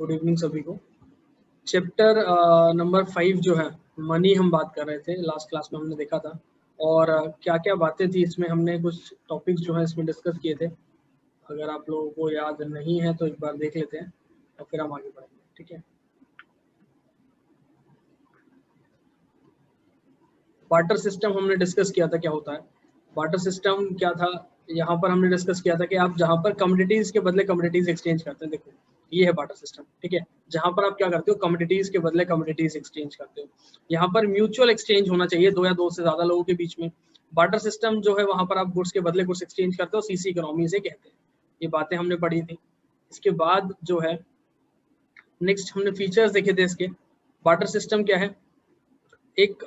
Good evening सभी को। Chapter number 5 जो है मनी हम बात कर रहे थे, लास्ट क्लास में हमने देखा था। और क्या क्या बातें थी इसमें, हमने कुछ टॉपिक्स जो है इसमें डिस्कस किए थे। अगर आप लोगों को याद नहीं है तो एक बार देख लेते हैं और फिर हम आगे बढ़ेंगे, ठीक है। बार्टर सिस्टम हमने डिस्कस किया था क्या होता है। बार्टर सिस्टम क्या था, यहाँ पर हमने डिस्कस किया था कि आप जहाँ पर कमोडिटीज के बदले कमोडिटीज एक्सचेंज करते हैं। देखो ये है बार्टर सिस्टम, ठीक है। जहाँ पर आप क्या करते हो, कमोडिटीज के बदले कमोडिटीज एक्सचेंज करते हो। यहाँ पर म्यूचुअल एक्सचेंज होना चाहिए दो या दो से ज्यादा लोगों के बीच में। बार्टर सिस्टम जो है वहाँ पर आप गुड्स के बदले गुड्स एक्सचेंज करते हो, सीसी इकोनॉमी से कहते हैं। ये बातें हमने पढ़ी थी। इसके बाद जो है नेक्स्ट हमने फीचर्स देखे थे इसके। बार्टर सिस्टम क्या है, एक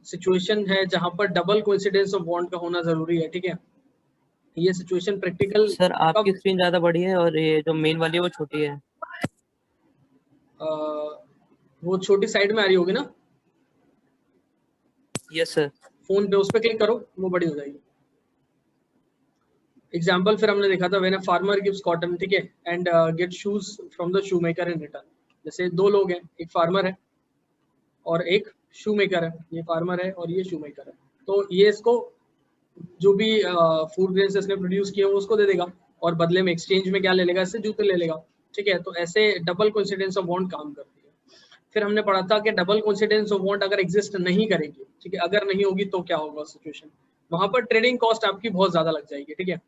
सिचुएशन है जहां पर डबल कोइंसिडेंस ऑफ बॉन्ड का होना जरूरी है, ठीक है। ये सिचुएशन प्रैक्टिकल सर आपकी कब स्क्रीन ज्यादा बड़ी है और ये जो मेन वाली है वो छोटी है। वो छोटी साइड में आ रही होगी ना। Yes sir. फोन पे उस पर क्लिक करो, वो बड़ी हो जाएगी। एग्जाम्पल फिर हमने देखा था, when a farmer gives cotton, ठीक है, and gate shoes from the shoe maker in return. जैसे दो लोग हैं, एक फार्मर है और एक शू मेकर है। ये फार्मर है और ये शू मेकर है। तो ये इसको जो भी फूड ग्रेन्स इसने प्रोड्यूस किए वो उसको दे देगा और बदले में एक्सचेंज में क्या ले लेगा, इससे जूते ले लेगा, ठीक है। तो ऐसे डबल कोइंसिडेंस ऑफ बॉन्ड काम करती है। फिर हमने पढ़ा था कि डबल कोइंसिडेंस ऑफ बॉन्ड अगर एग्जिस्ट नहीं करेगी, ठीक है, अगर नहीं होगी तो क्या होगा सिचुएशन, वहां पर ट्रेडिंग कॉस्ट आपकी बहुत ज्यादा लग जाएगी, ठीक है।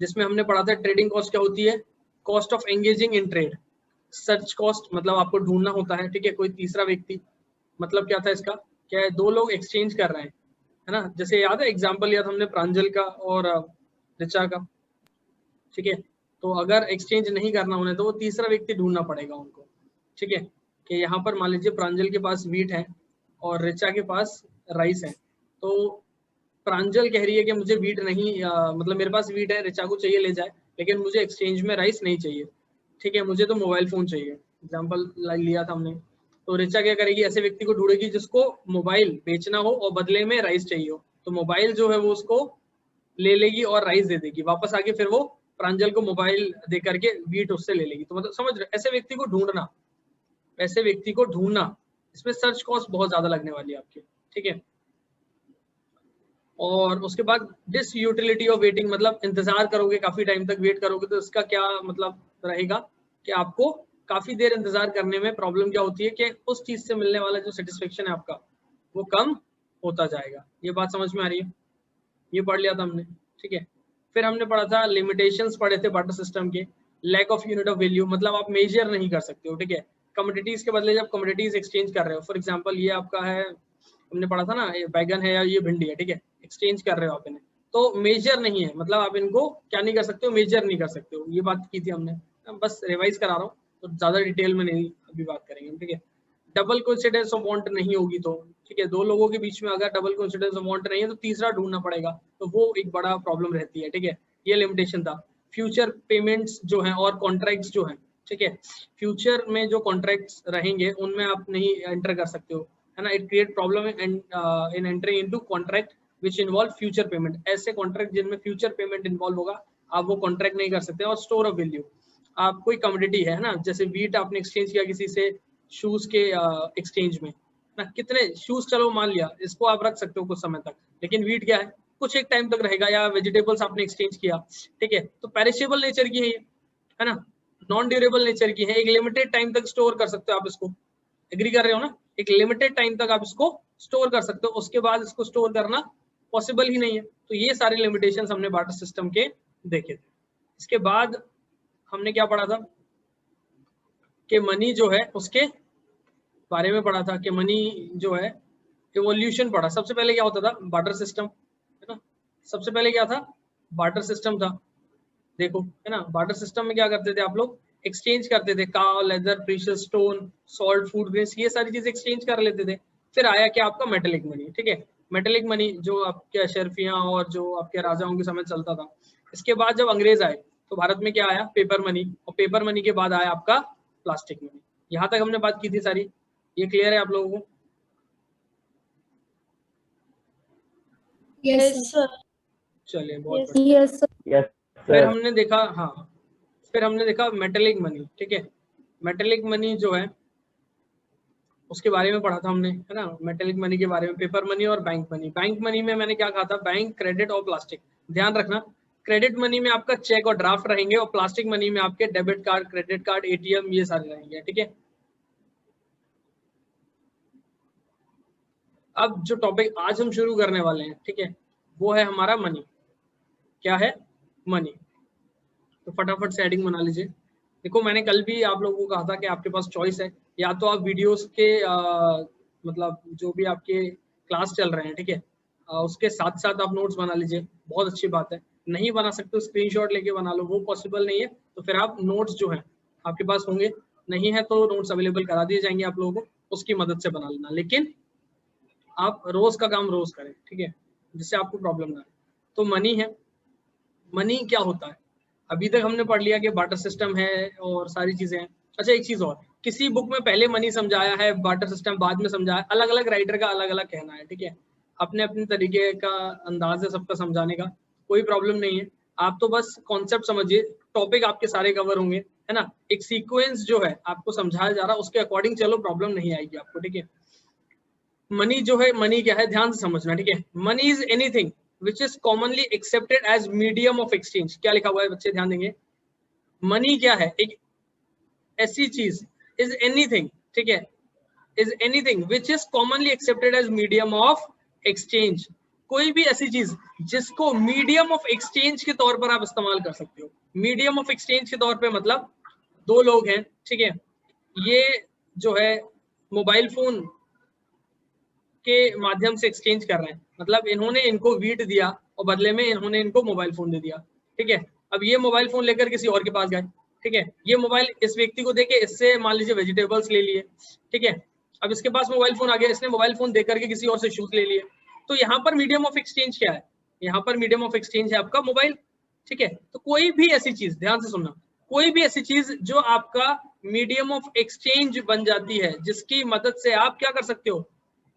जिसमें हमने पढ़ा था ट्रेडिंग कॉस्ट क्या होती है, cost of engaging in trade. Search cost मतलब आपको ढूंढना होता है, ठीक है, कोई तीसरा व्यक्ति। मतलब क्या था इसका, क्या है, दो लोग एक्सचेंज कर रहे हैं, है ना। जैसे याद है एग्जांपल लिया था हमने प्रांजल का और ऋचा का, ठीक है। तो अगर एक्सचेंज नहीं करना उन्हें तो वो तीसरा व्यक्ति ढूंढना पड़ेगा उनको, ठीक है। कि यहाँ पर मान लीजिए प्रांजल के पास वीट है और ऋचा के पास राइस है। तो प्रांजल कह रही है कि मुझे वीट नहीं मतलब मेरे पास वीट है, ऋचा को चाहिए ले जाए, लेकिन मुझे एक्सचेंज में राइस नहीं चाहिए, ठीक है, मुझे तो मोबाइल फोन चाहिए। एग्जाम्पल लिया था हमने। तो ऋचा क्या करेगी, ऐसे व्यक्ति को ढूंढेगी जिसको मोबाइल बेचना हो और बदले में राइस चाहिए हो। तो मोबाइल जो है वो उसको ले लेगी और राइस दे देगी, वापस आके फिर वो प्रांजल को मोबाइल दे करके वीट उससे ले लेगी। तो मतलब समझ रहे, ऐसे व्यक्ति को ढूंढना, ऐसे व्यक्ति को ढूंढना, इसमें सर्च कॉस्ट बहुत ज्यादा लगने वाली है आपकी, ठीक है। और उसके बाद डिस यूटिलिटी ऑफ वेटिंग, मतलब इंतजार करोगे, काफी टाइम तक वेट करोगे तो इसका क्या मतलब रहेगा कि आपको काफी देर इंतजार करने में प्रॉब्लम क्या होती है कि उस चीज से मिलने वाला जो सेटिस्फेक्शन है आपका वो कम होता जाएगा। ये बात समझ में आ रही है, ये पढ़ लिया था हमने, ठीक है। फिर हमने पढ़ा था लिमिटेशंस पढ़े थे बार्टर सिस्टम के। Lack of unit of value, मतलब आप मेजर नहीं कर सकते हो, ठीक है। कमोडिटीज के बदले जब कमोडिटीज एक्सचेंज कर रहे हो, फॉर एग्जांपल ये आपका है, हमने पढ़ा था ना, ये बैगन है या ये भिंडी है, ठीक है, एक्सचेंज कर रहे हो आप इन्हें, तो मेजर नहीं है, मतलब आप इनको क्या नहीं कर सकते हो, मेजर नहीं कर सकते हो। ये बात की थी हमने, बस रिवाइज करा रहा हूँ, तो ज्यादा डिटेल में नहीं अभी बात करेंगे, ठीक है। डबल कोइंसिडेंस ऑफ बॉन्ड नहीं होगी तो, ठीक है, दो लोगों के बीच में अगर डबल कोइंसिडेंस ऑफ बॉन्ड नहीं है तो तीसरा ढूंढना पड़ेगा, तो वो एक बड़ा प्रॉब्लम रहती है, ठीक है। ये लिमिटेशन था। फ्यूचर पेमेंट्स जो है और कॉन्ट्रैक्ट्स जो है, ठीक है, फ्यूचर में जो कॉन्ट्रैक्ट्स रहेंगे उनमें आप नहीं एंटर कर सकते हो, है ना। It create problem in entering into contract which involve future payment. ऐसे कॉन्ट्रैक्ट जिनमें फ्यूचर पेमेंट इन्वॉल्व होगा आप वो कॉन्ट्रैक्ट नहीं कर सकते। और स्टोर ऑफ वैल्यू, आप कोई कमोडिटी है ना, जैसे वीट आपने एक्सचेंज किया किसी से शूज के एक्सचेंज में ना, कितने शूज, चलो मान लिया इसको आप रख सकते हो कुछ समय तक, लेकिन वीट क्या है, कुछ एक टाइम तक रहेगा। या वेजिटेबल्स आपने एक्सचेंज किया, ठीक है, तो पेरिशेबल नेचर की है ये, है ना, नॉन ड्यूरेबल नेचर की है। एक लिमिटेड टाइम तक स्टोर कर सकते हो आप इसको, एग्री कर रहे हो ना, एक लिमिटेड टाइम तक आप इसको स्टोर कर सकते हो, उसके बाद इसको स्टोर करना पॉसिबल ही नहीं है। तो ये सारे लिमिटेशंस हमने बार्टर सिस्टम के देखे थे। इसके बाद हमने क्या पढ़ा था कि मनी जो है उसके बारे में पढ़ा था कि मनी जो है इवोल्यूशन पढ़ा। सबसे पहले क्या होता था, बार्टर सिस्टम, है ना। सबसे पहले क्या था, बार्टर सिस्टम था, देखो, है ना। बार्टर सिस्टम में क्या करते थे आप लोग, एक्सचेंज करते थे, काव, leather, precious stone, salt, food grains, ये सारी चीजें एक्सचेंज कर लेते थे। फिर आया क्या आपका मेटेलिक मनी, ठीक है, मेटेलिक मनी जो आपके अशरफियां और जो आपके राजाओं के समय चलता था। इसके बाद जब अंग्रेज आए तो भारत में क्या आया, पेपर मनी, और पेपर मनी के बाद आया आपका प्लास्टिक मनी। यहाँ तक हमने बात की थी सारी, ये क्लियर है आप लोगों को? Yes sir. चलिए बहुत बढ़िया। Yes sir. फिर हमने देखा, हाँ, फिर हमने देखा मेटेलिक मनी, ठीक है। मेटेलिक मनी जो है उसके बारे में पढ़ा था हमने, है ना, मेटेलिक मनी के बारे में, पेपर मनी और बैंक मनी। बैंक मनी में मैंने क्या कहा था, बैंक, क्रेडिट और प्लास्टिक। ध्यान रखना, क्रेडिट मनी में आपका चेक और ड्राफ्ट रहेंगे और प्लास्टिक मनी में आपके debit card, credit card, ATM, ये सारे रहेंगे, ठीक है। अब जो टॉपिक आज हम शुरू करने वाले हैं, ठीक है, वो है हमारा मनी। क्या है? मनी। तो फटाफट से हेडिंग बना लीजिए। देखो, मैंने कल भी आप लोगों को कहा था कि आपके पास चॉइस है, या तो आप वीडियोस के मतलब जो भी आपके क्लास चल रहे हैं, ठीक है, उसके साथ साथ आप नोट्स बना लीजिए, बहुत अच्छी बात है। नहीं बना सकते तो स्क्रीनशॉट लेके बना लो, वो पॉसिबल नहीं है तो फिर आप नोट्स जो है आपके पास होंगे, नहीं है तो नोट्स अवेलेबल करा दिए जाएंगे आप लोगों को, उसकी मदद से बना लेना। लेकिन आप रोज का काम रोज करें, ठीक है, जिससे आपको प्रॉब्लम ना आए। तो मनी है, मनी क्या होता है? अभी तक हमने पढ़ लिया कि बार्टर सिस्टम है और सारी चीजें हैं। अच्छा, एक चीज और, किसी बुक में पहले मनी समझाया है, बार्टर सिस्टम बाद में समझाया, अलग अलग राइटर का अलग अलग कहना है, ठीक है, अपने अपने तरीके का अंदाज है सबका समझाने का, कोई प्रॉब्लम नहीं है। आप तो बस कॉन्सेप्ट समझिए, टॉपिक आपके सारे कवर होंगे, है ना, एक सीक्वेंस जो है आपको समझाया जा रहा है उसके अकॉर्डिंग चलो, प्रॉब्लम नहीं आएगी आपको, ठीक है। मनी जो है, मनी क्या है, ध्यान से समझना, ठीक है। Money is anything which is commonly accepted as medium of exchange. क्या लिखा हुआ है बच्चे, ध्यान देंगे। मनी क्या है? एक ऐसी चीज, इज एनीथिंग, ठीक है, is anything which is commonly accepted as medium of exchange. कोई भी ऐसी चीज जिसको मीडियम ऑफ एक्सचेंज के तौर पर आप इस्तेमाल कर सकते हो। मीडियम ऑफ एक्सचेंज के तौर पे मतलब दो लोग हैं, ठीक है, ये जो है मोबाइल फोन के माध्यम से एक्सचेंज कर रहे हैं, मतलब इन्होंने इनको वीट दिया और बदले में इन्होंने इनको मोबाइल फोन दे दिया, ठीक है। अब ये मोबाइल फोन लेकर किसी और के पास गए, ठीक है, ये मोबाइल इस व्यक्ति को देके इससे मान लीजिए वेजिटेबल्स ले लिए, ठीक है। अब इसके पास मोबाइल फोन आ गया, इसने मोबाइल फोन देकर के किसी और से शूज ले लिए। तो यहाँ पर मीडियम ऑफ एक्सचेंज क्या है? यहाँ पर मीडियम ऑफ एक्सचेंज है आपका मोबाइल, ठीक है। तो कोई भी ऐसी चीज, ध्यान से सुनना, कोई भी ऐसी चीज जो आपका मीडियम ऑफ एक्सचेंज बन जाती है, जिसकी मदद से आप क्या कर सकते हो,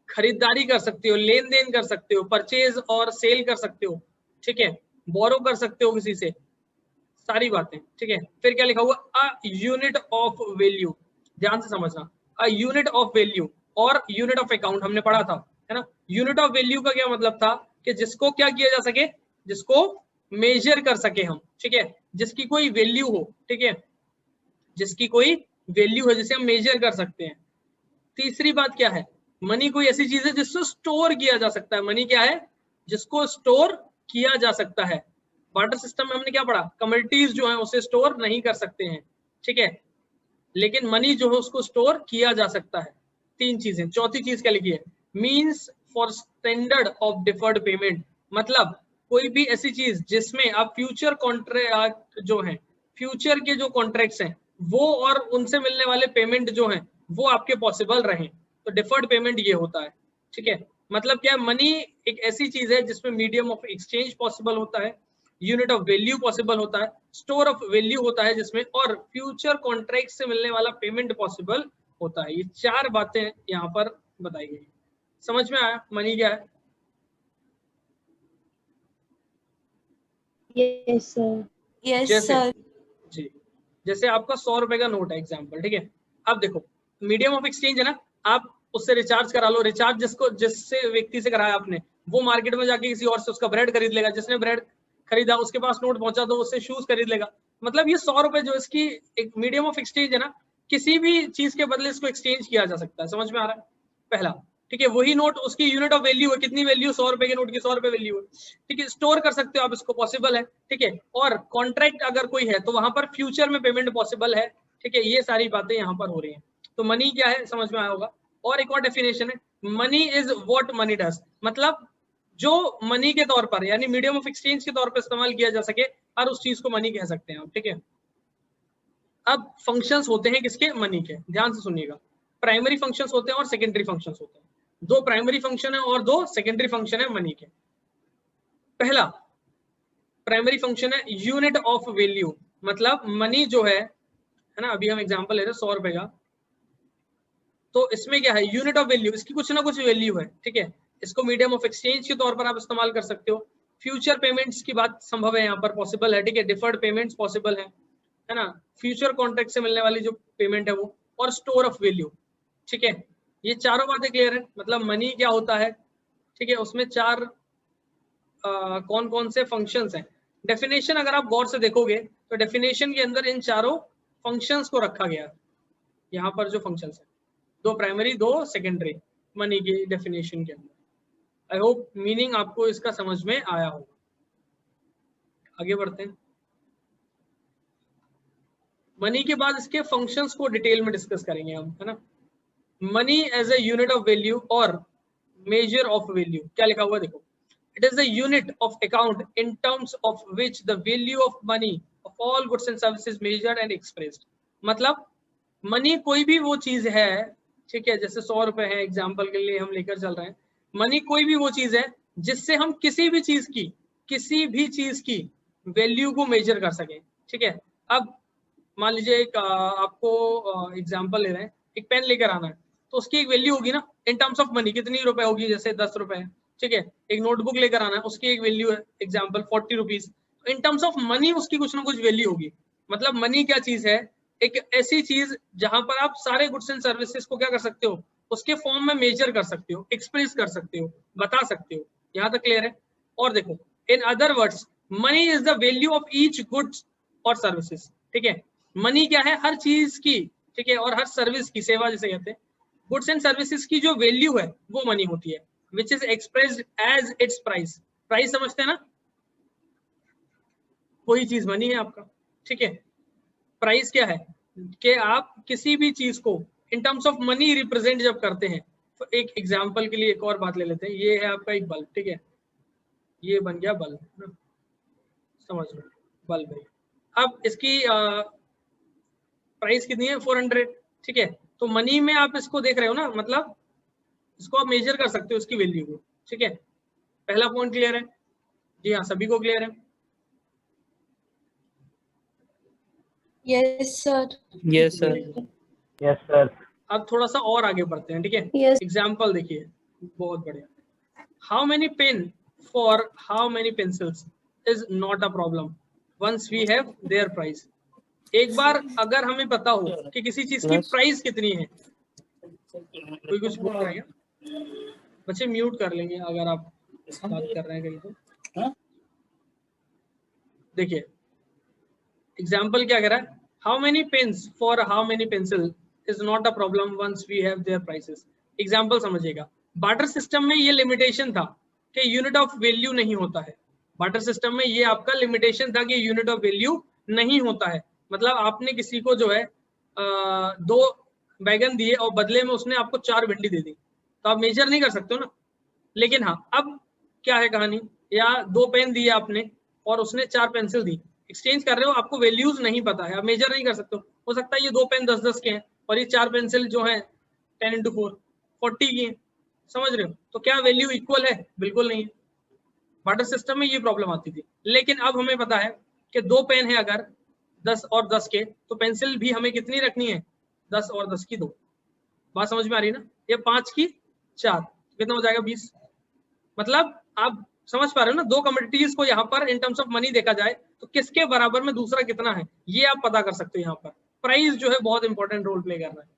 खरीदारी कर सकते हो, लेन देन कर सकते हो, परचेज और सेल कर सकते हो, ठीक है, बोरो कर सकते हो किसी से, सारी बातें, ठीक है। फिर क्या लिखा हुआ, अ यूनिट ऑफ वैल्यू, ध्यान से समझना, अ यूनिट ऑफ वैल्यू और यूनिट ऑफ अकाउंट हमने पढ़ा था, है ना। यूनिट ऑफ वैल्यू का क्या मतलब था कि जिसको क्या किया जा सके, जिसको मेजर कर सके हम, ठीक है, जिसकी कोई वैल्यू हो, ठीक है, जिसकी कोई वैल्यू है जिसे हम मेजर कर सकते हैं। तीसरी बात क्या है, मनी कोई ऐसी चीज है जिसको स्टोर किया जा सकता है। मनी क्या है? जिसको स्टोर किया जा सकता है। बार्टर सिस्टम में हमने क्या पढ़ा, कमोडिटीज जो है उसे स्टोर नहीं कर सकते हैं, ठीक है, लेकिन मनी जो है उसको स्टोर किया जा सकता है। तीन चीजें। चौथी चीज क्या लिखी है, means for standard of deferred payment, मतलब कोई भी ऐसी चीज जिसमें आप फ्यूचर कॉन्ट्रैक्ट जो है, फ्यूचर के जो कॉन्ट्रैक्ट्स हैं वो और उनसे मिलने वाले पेमेंट जो हैं वो आपके पॉसिबल रहे, तो डिफर्ड पेमेंट ये होता है, ठीक है। मतलब क्या, मनी एक ऐसी चीज है जिसमें मीडियम ऑफ एक्सचेंज पॉसिबल होता है, यूनिट ऑफ वैल्यू पॉसिबल होता है, स्टोर ऑफ वैल्यू होता है जिसमें, और फ्यूचर कॉन्ट्रैक्ट से मिलने वाला पेमेंट पॉसिबल होता है। ये चार बातें यहाँ पर बताई गई। समझ में आया मनी क्या है? Yes sir. Yes sir. जी, जैसे आपका 100 रुपए का नोट है एग्जाम्पल, ठीक है। अब देखो, मीडियम ऑफ एक्सचेंज है ना, आप उससे रिचार्ज करा लो, रिचार्ज जिसको जिससे व्यक्ति से कराया आपने, वो मार्केट में जाके किसी और से उसका ब्रेड खरीद लेगा, जिसने ब्रेड खरीदा उसके पास नोट पहुंचा तो उससे शूज खरीद लेगा। मतलब ये 100 रुपए जो इसकी एक मीडियम ऑफ एक्सचेंज है ना, किसी भी चीज के बदले इसको एक्सचेंज किया जा सकता है। समझ में आ रहा है? पहला, ठीक है, वही नोट उसकी यूनिट ऑफ वैल्यू है, कितनी वैल्यू, 100 रुपए के नोट की 100 रुपए वैल्यू है, ठीक है। स्टोर कर सकते हो आप इसको, पॉसिबल है, ठीक है। और कॉन्ट्रैक्ट अगर कोई है तो वहां पर फ्यूचर में पेमेंट पॉसिबल है, ठीक है। ये सारी बातें यहाँ पर हो रही हैं। तो मनी क्या है, समझ में आया होगा। और एक और डेफिनेशन है, money is what money does, मतलब जो मनी के तौर पर यानी मीडियम ऑफ एक्सचेंज के तौर पर इस्तेमाल किया जा सके, हर उस चीज को मनी कह सकते हैं आप, ठीक है। अब फंक्शंस होते हैं किसके, मनी के, ध्यान से सुनिएगा। प्राइमरी फंक्शंस होते हैं और सेकेंडरी फंक्शंस होते हैं। दो प्राइमरी फंक्शन है और दो सेकेंडरी फंक्शन है मनी के। पहला प्राइमरी फंक्शन है यूनिट ऑफ वैल्यू, मतलब मनी जो है ना, अभी हम एग्जांपल ले रहे हैं 100 रुपए का, तो इसमें क्या है, यूनिट ऑफ वैल्यू, इसकी कुछ ना कुछ वैल्यू है, ठीक है। इसको मीडियम ऑफ एक्सचेंज के तौर पर आप इस्तेमाल कर सकते हो। फ्यूचर पेमेंट्स की बात संभव है, यहाँ पर पॉसिबल है, ठीक है। डिफर्ड पेमेंट्स पॉसिबल है, है ना, फ्यूचर कॉन्ट्रैक्ट से मिलने वाली जो पेमेंट है वो, और स्टोर ऑफ वैल्यू। ठीक है, ये चारों बातें क्लियर है। मतलब मनी क्या होता है, ठीक है, उसमें चार कौन कौन से फंक्शंस हैं। डेफिनेशन अगर आप गौर से देखोगे तो डेफिनेशन के अंदर इन चारों फंक्शंस को रखा गया है। यहाँ पर जो फंक्शंस है, दो प्राइमरी दो सेकेंडरी, मनी की डेफिनेशन के अंदर। आई होप मीनिंग आपको इसका समझ में आया होगा। आगे बढ़ते हैं। मनी के बाद इसके फंक्शंस को डिटेल में डिस्कस करेंगे हम, है ना। Money as a unit of value और मेजर ऑफ वैल्यू, क्या लिखा हुआ देखो, it is the unit of account in terms of which the value of money of all goods and services measured and expressed। मतलब money कोई भी वो चीज है, ठीक है, जैसे 100 रुपए है एग्जाम्पल के लिए हम लेकर चल रहे हैं। मनी कोई भी वो चीज है जिससे हम किसी भी चीज की वैल्यू को मेजर कर सकें। ठीक है, अब मान लीजिए एक आपको एग्जाम्पल ले रहे हैं, एक पेन लेकर आना है तो उसकी एक वैल्यू होगी ना, इन टर्म्स ऑफ मनी कितनी रुपए होगी, जैसे 10 रुपए है। ठीक है, एक नोटबुक लेकर आना है, उसकी एक वैल्यू है example 40 rupees. In terms of money उसकी कुछ ना कुछ वैल्यू होगी। मतलब मनी क्या चीज है, एक ऐसी चीज जहां पर आप सारे गुड्स एंड सर्विसेज को क्या कर सकते हो, उसके फॉर्म में मेजर कर सकते हो, एक्सप्रेस कर सकते हो, बता सकते हो। यहाँ तक क्लियर है। और देखो, in other words money is the value of each goods और सर्विसेज। ठीक है, मनी क्या है, हर चीज की, ठीक है, और हर सर्विस की, सेवा जिसे कहते हैं, गुड्स एंड सर्विसेज की जो वैल्यू है वो मनी होती है, which is expressed as its price। Price समझते हैं ना, कोई चीज मनी है आपका। ठीक है, प्राइस क्या है कि आप किसी भी चीज को इन टर्म्स ऑफ मनी रिप्रेजेंट जब करते हैं। तो एक एग्जांपल के लिए एक और बात ले लेते हैं, ये है आपका एक बल्ब। ठीक है, ये बन गया बल्ब, समझ लो बल्ब है। अब इसकी प्राइस कितनी है, 400। ठीक है, तो मनी में आप इसको देख रहे हो ना, मतलब इसको आप मेजर कर सकते हो इसकी वैल्यू को। ठीक है, पहला पॉइंट क्लियर है जी? हाँ, सभी को क्लियर है? Yes sir. Yes sir. Yes sir. अब थोड़ा सा और आगे बढ़ते हैं। ठीक है, Yes. एग्जाम्पल देखिए, बहुत बढ़िया। How many pen for how many pencils is not a problem once we have their price. एक बार अगर हमें पता हो कि किसी चीज की प्राइस कितनी है। कोई कुछ बोल रहा है क्या? बच्चे म्यूट कर लेंगे अगर आप बात कर रहे हैं कहीं तो। देखिए एग्जाम्पल क्या कह रहा है, how many pens for how many pencil is not a problem once we have their prices. Example समझिएगा, बार्टर सिस्टम में ये लिमिटेशन था कि यूनिट ऑफ वैल्यू नहीं होता है। बार्टर सिस्टम में ये आपका लिमिटेशन था कि यूनिट ऑफ वैल्यू नहीं होता है। मतलब आपने किसी को जो है 2 बैगन दिए और बदले में उसने आपको 4 भिंडी दे दी, तो आप मेजर नहीं कर सकते हो ना। लेकिन हाँ, अब क्या है कहानी, या 2 पेन दिए आपने और उसने 4 पेंसिल दी, एक्सचेंज कर रहे हो, आपको वैल्यूज नहीं पता है, आप मेजर नहीं कर सकते हो सकता है ये 2 पेन 10-10 के हैं और ये 4 पेंसिल जो है 10 × 4 40 की हैं, समझ रहे हो? तो क्या वैल्यू इक्वल है? बिल्कुल नहीं है। बार्टर सिस्टम में ये प्रॉब्लम आती थी। लेकिन अब हमें पता है कि 2 पेन है अगर 10 और 10 के, तो पेंसिल भी हमें कितनी रखनी है, 10 और 10 की 2। बात समझ में आ रही है ना? ये 5 की 4 कितना हो जाएगा, 20। मतलब आप समझ पा रहे हो ना, 2 कमोडिटीज को यहाँ पर इन टर्म्स ऑफ मनी देखा जाए तो किसके बराबर में दूसरा कितना है, ये आप पता कर सकते हो। यहाँ पर प्राइस जो है बहुत इंपॉर्टेंट रोल प्ले कर रहा है।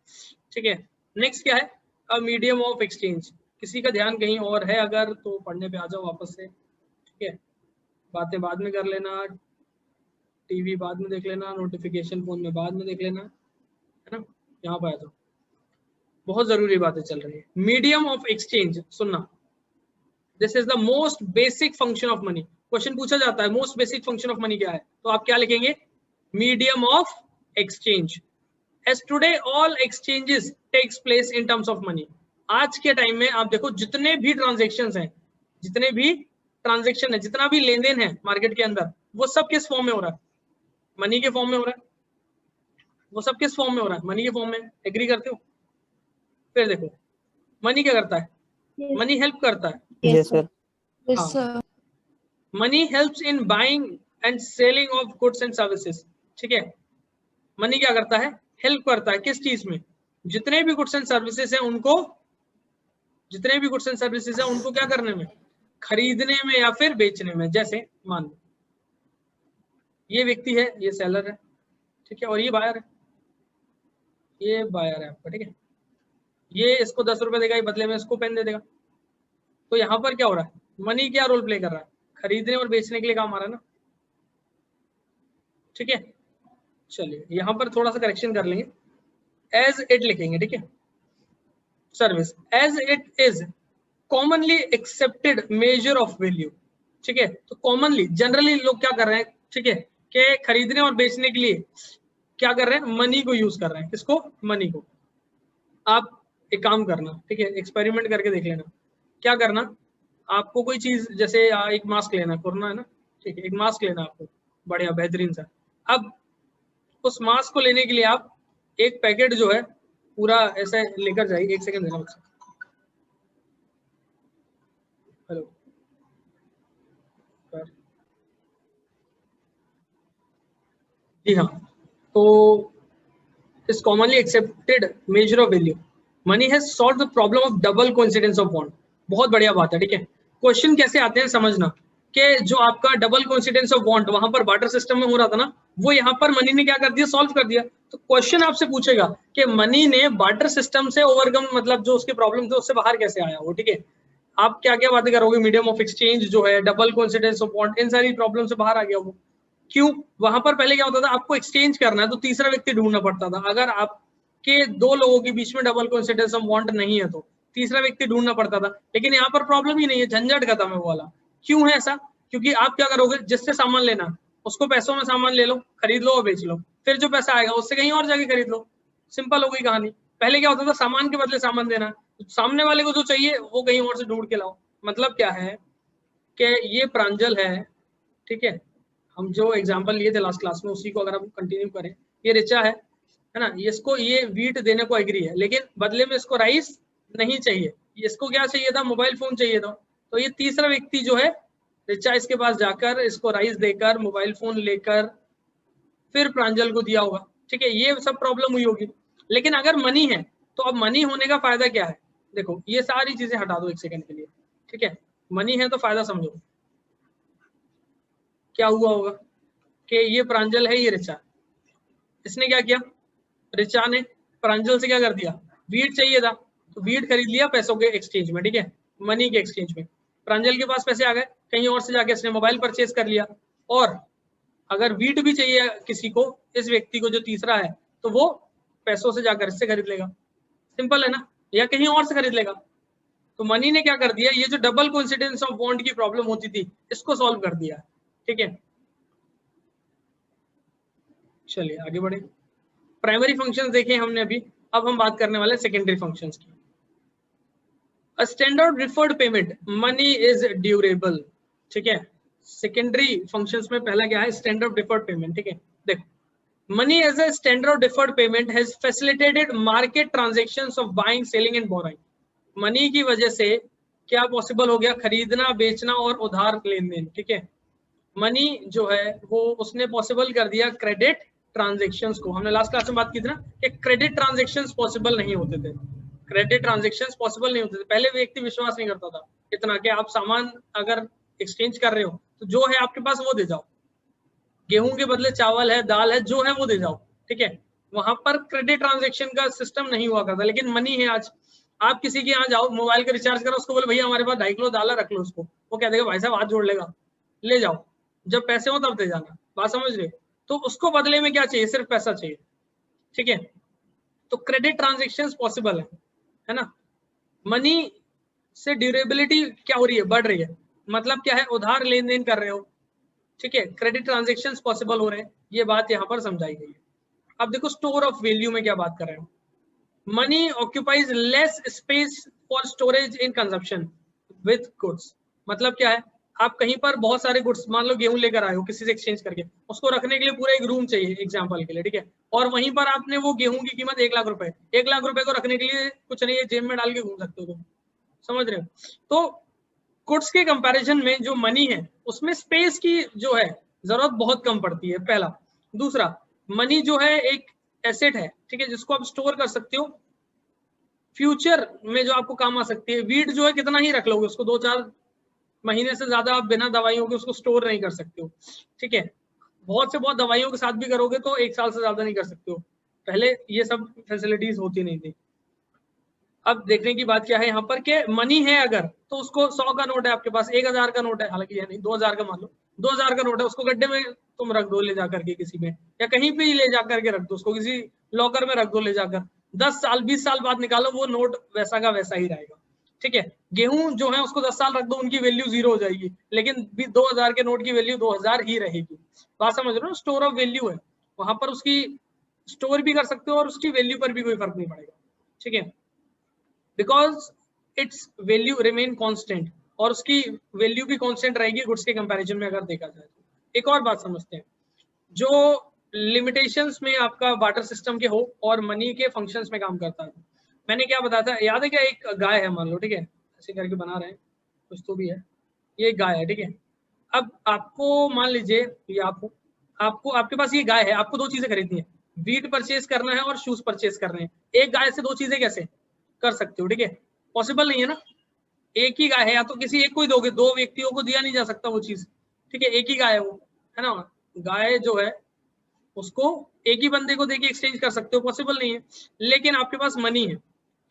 ठीक है, नेक्स्ट क्या है, अ मीडियम ऑफ एक्सचेंज। किसी का ध्यान कहीं और है अगर तो पढ़ने पे आ जाओ वापस से। ठीक है, बातें बाद में कर लेना, टीवी बाद में देख लेना, नोटिफिकेशन फोन में बाद में देख लेना, है ना। यहाँ पर आ जाओ, बहुत जरूरी बातें चल रही है। मीडियम ऑफ एक्सचेंज सुनना, this is the most basic function of money. Question पूछा जाता है most basic function of money क्या है, तो आप क्या लिखेंगे, medium of exchange. As today all exchanges takes place in terms of money. आज के टाइम में आप देखो जितने भी ट्रांजेक्शन है, जितना भी लेन देन है मार्केट के अंदर, वो सब किस फॉर्म में हो रहा है, मनी के फॉर्म में हो रहा है। वो सब किस फॉर्म में हो रहा है, मनी के फॉर्म में। एग्री करते हो? फिर देखो मनी क्या करता है, मनी हेल्प करता है। Yes sir. Yes sir. Money helps in buying and selling of goods and services. ठीक है, मनी क्या करता है, हेल्प करता है किस चीज में, जितने भी गुड्स एंड सर्विसेज हैं उनको क्या करने में, खरीदने में या फिर बेचने में। जैसे मान लो ये व्यक्ति है, ये सेलर है, ठीक है, और ये बायर है, ये बायर है आपका, ठीक है। ये इसको 10 रुपए देगा, ये बदले में इसको पेन दे देगा। तो यहाँ पर क्या हो रहा है, मनी क्या रोल प्ले कर रहा है, खरीदने और बेचने के लिए काम आ रहा है ना, ठीक है। चलिए यहाँ पर थोड़ा सा करेक्शन कर लेंगे, एज इट लिखेंगे, ठीक है। Service as it is commonly accepted measure of value, ठीक है। तो कॉमनली जनरली लोग क्या कर रहे हैं, ठीक है, कि खरीदने और बेचने के लिए क्या कर रहे हैं, मनी को यूज कर रहे हैं। किसको, मनी को। आप एक काम करना, ठीक है, एक्सपेरिमेंट करके देख लेना। क्या करना, आपको कोई चीज, जैसे एक मास्क लेना, कोरोना है ना, ठीक है, एक मास्क लेना आपको बढ़िया बेहतरीन सा। अब उस मास्क को लेने के लिए आप एक पैकेट जो है पूरा ऐसे लेकर जाइए। एक सेकंड देना बच्चा, हेलो जी हाँ। तो इस commonly accepted measure of value money has solve the problem of double coincidence of bond. बहुत बढ़िया बात है, ठीक है। क्वेश्चन कैसे आते हैं समझना, कि जो आपका डबल कोइंसिडेंस ऑफ बॉन्ड वहां पर बार्टर सिस्टम में हो रहा था ना, वो यहाँ पर मनी ने क्या कर दिया, सॉल्व कर दिया। तो क्वेश्चन आपसे पूछेगा कि मनी ने बार्टर सिस्टम से ओवरकम, मतलब जो उसके प्रॉब्लम थे उससे बाहर कैसे आया वो, ठीक है। आप क्या क्या बातें करोगे, मीडियम ऑफ एक्सचेंज जो है, डबल कोइंसिडेंस ऑफ बॉन्ड, इन सारी प्रॉब्लम से बाहर आ गया वो। क्यों, वहां पर पहले क्या होता था, आपको एक्सचेंज करना है तो तीसरा व्यक्ति ढूंढना पड़ता था। अगर आपके दो लोगों के बीच में डबल कोइंसिडेंस ऑफ बॉन्ड नहीं है तो तीसरा व्यक्ति ढूंढना पड़ता था। लेकिन यहाँ पर प्रॉब्लम ही नहीं है, झंझट खत्म है वो वाला। क्यों है ऐसा, क्योंकि आप क्या करोगे, जिससे सामान लेना उसको पैसों में सामान ले लो, खरीद लो और बेच लो, फिर जो पैसा आएगा उससे कहीं और जाके खरीद लो। सिंपल हो गई कहानी। पहले क्या होता था, सामान के बदले सामान देना, सामने वाले को जो चाहिए वो कहीं और से ढूंढ के लाओ। मतलब क्या है कि ये प्रांजल है, ठीक है, हम जो एग्जांपल लिए थे लास्ट क्लास में उसी को अगर हम कंटिन्यू करें, ये रिचा है ना, इसको ये वीट देने को एग्री है, लेकिन बदले में इसको राइस नहीं चाहिए, इसको क्या चाहिए था, मोबाइल फोन चाहिए था। तो ये तीसरा व्यक्ति जो है रिचा इसके पास जाकर इसको राइस देकर मोबाइल फोन लेकर फिर प्रांजल को दिया होगा, ठीक है। ये सब प्रॉब्लम हुई होगी। लेकिन अगर मनी है तो अब मनी होने का फायदा क्या है, देखो ये सारी चीजें हटा दो एक सेकंड के लिए, ठीक है। मनी है तो फायदा समझो, क्या हुआ होगा कि ये प्रांजल है, ये रिचा, इसने क्या किया, रिचा ने प्रांजल से क्या कर दिया, वीट चाहिए था तो वीट खरीद लिया पैसों के एक्सचेंज में, ठीक है, मनी के एक्सचेंज में। प्रांजल के पास पैसे आ गए, कहीं और से जाके इसने मोबाइल परचेज कर लिया। और अगर वीट भी चाहिए किसी को, इस व्यक्ति को जो तीसरा है, तो वो पैसों से जाकर इससे खरीद लेगा। सिंपल है ना, या कहीं और से खरीद लेगा। तो मनी ने क्या कर दिया, ये जो डबल कोइंसिडेंस ऑफ बॉन्ड की प्रॉब्लम होती थी इसको सॉल्व कर दिया, ठीक है। चलिए आगे बढ़े। प्राइमरी फंक्शंस देखे हमने अभी, अब हम बात करने वाले सेकेंडरी फंक्शंस की। अ standard deferred payment money is durable, ठीक है। सेकेंडरी फंक्शंस में पहला क्या है, स्टैंडर्ड डिफर्ड पेमेंट, ठीक है। देखो money as a standard deferred payment has facilitated market transactions of buying, selling and borrowing. Money की वजह से क्या पॉसिबल हो गया, खरीदना बेचना और उधार लेन देन, ठीक है। मनी जो है वो उसने पॉसिबल कर दिया क्रेडिट ट्रांजैक्शंस को। हमने लास्ट क्लास में बात की थी ना कि क्रेडिट ट्रांजैक्शंस पॉसिबल नहीं होते थे, क्रेडिट ट्रांजैक्शंस पॉसिबल नहीं होते थे। पहले व्यक्ति विश्वास नहीं करता था इतना कि आप सामान अगर एक्सचेंज कर रहे हो तो जो है आपके पास वो दे जाओ, गेहूं के बदले चावल है, दाल है, जो है वो दे जाओ, ठीक है। वहां पर क्रेडिट ट्रांजैक्शन का सिस्टम नहीं हुआ करता। लेकिन मनी है आज, आप किसी के यहाँ जाओ, मोबाइल का रिचार्ज करो, उसको बोले भैया हमारे पास 2.5 किलो दाल रख लो, उसको वो कह देगा भाई साहब हाथ जोड़ लेगा, ले जाओ, जब पैसे हो तब दे जाना। बात समझ रहे, तो उसको बदले में क्या चाहिए, सिर्फ पैसा चाहिए, ठीक है। तो क्रेडिट ट्रांजैक्शंस पॉसिबल है ना। मनी से ड्यूरेबिलिटी क्या हो रही है, बढ़ रही है। मतलब क्या है, उधार लेन देन कर रहे हो, ठीक है, क्रेडिट ट्रांजैक्शंस पॉसिबल हो रहे हैं, ये बात यहाँ पर समझाई गई है। अब देखो स्टोर ऑफ वैल्यू में क्या बात कर रहे हो, money occupies less space for storage in consumption with goods. मतलब क्या है, आप कहीं पर बहुत सारे गुड्स, मान लो गेहूं लेकर आए हो किसी से एक्सचेंज करके, उसको रखने के लिए पूरा एक रूम चाहिए एग्जांपल के लिए, ठीक है। और वहीं पर आपने वो गेहूं की कीमत 1 लाख रुपए, 1 लाख रुपए को रखने के लिए कुछ नहीं है, जेब में डाल के घूम सकते हो तुम, समझ रहे हो। तो गुड्स के कंपैरिजन में जो मनी है उसमें स्पेस की जो है जरूरत बहुत कम पड़ती है, पहला। दूसरा, मनी जो है एक एसेट है, ठीक है, जिसको आप स्टोर कर सकते हो, फ्यूचर में जो आपको काम आ सकती है। वीट जो है कितना ही रख लोगे उसको, 2-4 महीने से ज्यादा आप बिना दवाइयों के उसको स्टोर नहीं कर सकते हो, ठीक है। बहुत से बहुत दवाइयों के साथ भी करोगे तो 1 साल से ज्यादा नहीं कर सकते हो, पहले ये सब फैसिलिटीज होती नहीं थी। अब देखने की बात क्या है यहाँ पर कि मनी है अगर, तो उसको 100 का नोट है आपके पास, 1000 का नोट है, हालांकि ये नहीं, 2000 का मान लो, 2000 का नोट है, उसको गड्ढे में तुम रख दो ले जाकर के किसी में, या कहीं पे ही ले जाकर के रख दो उसको, किसी लॉकर में रख दो ले जाकर, 10 साल 20 साल बाद निकालो वो नोट वैसा का वैसा ही रहेगा। ठीक है, गेहूं जो है उसको 10 साल रख दो, उनकी वैल्यू 0 हो जाएगी, लेकिन 2000 के नोट की वैल्यू 2000 ही रहेगी। बात समझ रहे हो, स्टोर ऑफ वैल्यू है वहां पर, उसकी स्टोर भी कर सकते हो और उसकी वैल्यू पर भी कोई फर्क नहीं पड़ेगा। ठीक है, because it's value remain constant, और उसकी वैल्यू भी कांस्टेंट रहेगी गुड्स के कंपैरिजन में अगर देखा जाए तो। एक और बात समझते हैं, जो लिमिटेशंस में आपका वाटर सिस्टम के हो और मनी के फंक्शंस में काम करता है। मैंने क्या बताया था, याद है क्या? एक गाय है मान लो, ठीक है, ऐसे करके बना रहे हैं कुछ तो भी है, ये एक गाय है, ठीक है। अब आपको मान लीजिए ये आपको आपके पास ये गाय है, आपको 2 चीजें खरीदनी है, वीट परचेज करना है और शूज परचेज करने हैं। एक गाय से 2 चीजें कैसे कर सकते हो? ठीक है, पॉसिबल नहीं है ना, एक ही गाय है, या तो किसी एक को ही दोगे, 2 व्यक्तियों को दिया नहीं जा सकता वो चीज। ठीक है, एक ही गाय है वो, है ना, गाय जो है उसको एक ही बंदे को देके एक्सचेंज कर सकते हो, पॉसिबल नहीं है। लेकिन आपके पास मनी है,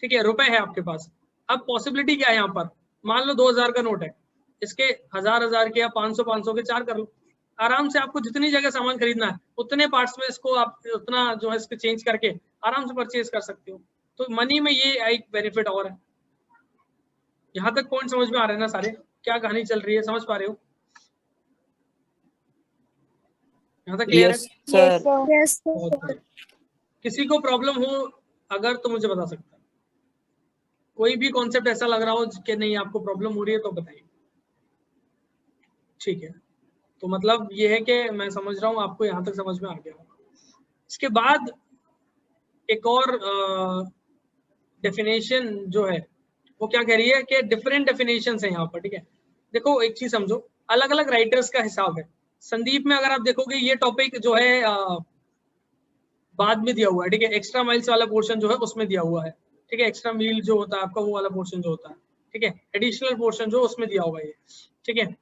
ठीक है, रुपए है आपके पास। अब पॉसिबिलिटी क्या है यहाँ पर, मान लो 2000 का नोट है, इसके 1000 के या 500 के 4 कर लो, आराम से आपको जितनी जगह सामान खरीदना है उतने पार्ट्स में इसको आप उतना जो है इसको चेंज करके आराम से परचेज कर सकते हो। तो मनी में ये एक बेनिफिट और है। यहाँ तक पॉइंट समझ में आ रहे हैं ना सारे, क्या कहानी चल रही है, समझ पा रहे हो? यहाँ तक क्लियर है? Yes, sir. किसी को प्रॉब्लम हो अगर तो मुझे बता सकता है, कोई भी कॉन्सेप्ट ऐसा लग रहा हो कि नहीं आपको प्रॉब्लम हो रही है तो बताइए। ठीक है, तो मतलब ये है कि मैं समझ रहा हूँ आपको यहाँ तक समझ में आ गया। इसके बाद एक और डेफिनेशन जो है वो क्या कह रही है कि डिफरेंट डेफिनेशंस है यहाँ पर। ठीक है, देखो एक चीज समझो, अलग अलग राइटर्स का हिसाब है। संदीप में अगर आप देखोगे ये टॉपिक जो है बाद में दिया हुआ है, ठीक है, एक्स्ट्रा माइल्स वाला पोर्शन जो है उसमें दिया हुआ है। ठीक है, एक्स्ट्रा मील जो होता है आपका वो वाला पोर्शन जो होता है, ठीक है, एडिशनल पोर्शन जो उसमें दिया हुआ है ये। ठीक है,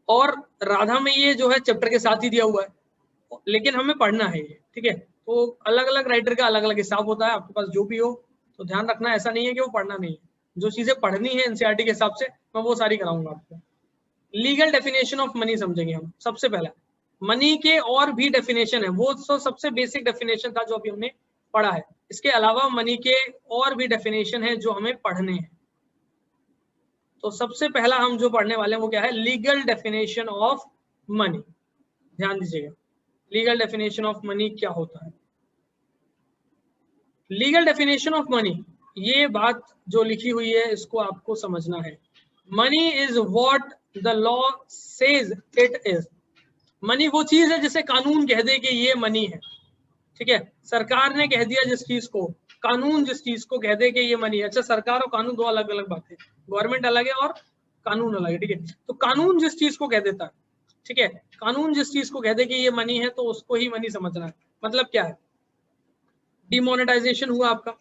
और राधा में ये जो है चैप्टर के साथ ही दिया हुआ है, लेकिन हमें पढ़ना है ये। ठीक है, तो अलग अलग राइटर का अलग अलग हिसाब होता है, आपके पास जो भी हो तो ध्यान रखना, ऐसा नहीं है कि वो पढ़ना नहीं है। जो चीजें पढ़नी है एनसीईआरटी के हिसाब से मैं वो सारी कराऊंगा आपको। लीगल डेफिनेशन ऑफ मनी समझेंगे हम। सबसे पहला मनी के और भी डेफिनेशन है, वो तो सबसे बेसिक डेफिनेशन था जो अभी हमने पढ़ा है। इसके अलावा मनी के और भी डेफिनेशन है जो हमें पढ़ने हैं। तो सबसे पहला हम जो पढ़ने वाले हैं वो क्या है, लीगल डेफिनेशन ऑफ मनी। ध्यान दीजिएगा, लीगल डेफिनेशन ऑफ मनी क्या होता है। लीगल डेफिनेशन ऑफ मनी, ये बात जो लिखी हुई है इसको आपको समझना है। Money is what the law says it is. Money वो चीज है जिसे कानून कह दे कि ये मनी है। ठीक है, सरकार ने कह दिया जिस चीज को, कानून जिस चीज को कह दे कि ये मनी है। अच्छा, सरकार और कानून 2 अलग अलग बातें, गवर्नमेंट अलग है और कानून अलग है। ठीक है, तो कानून जिस चीज को कह देता है, ठीक है, कानून जिस चीज को कह दे कि ये मनी है तो उसको ही मनी समझना है। मतलब क्या है, डिमोनेटाइजेशन हुआ आपका,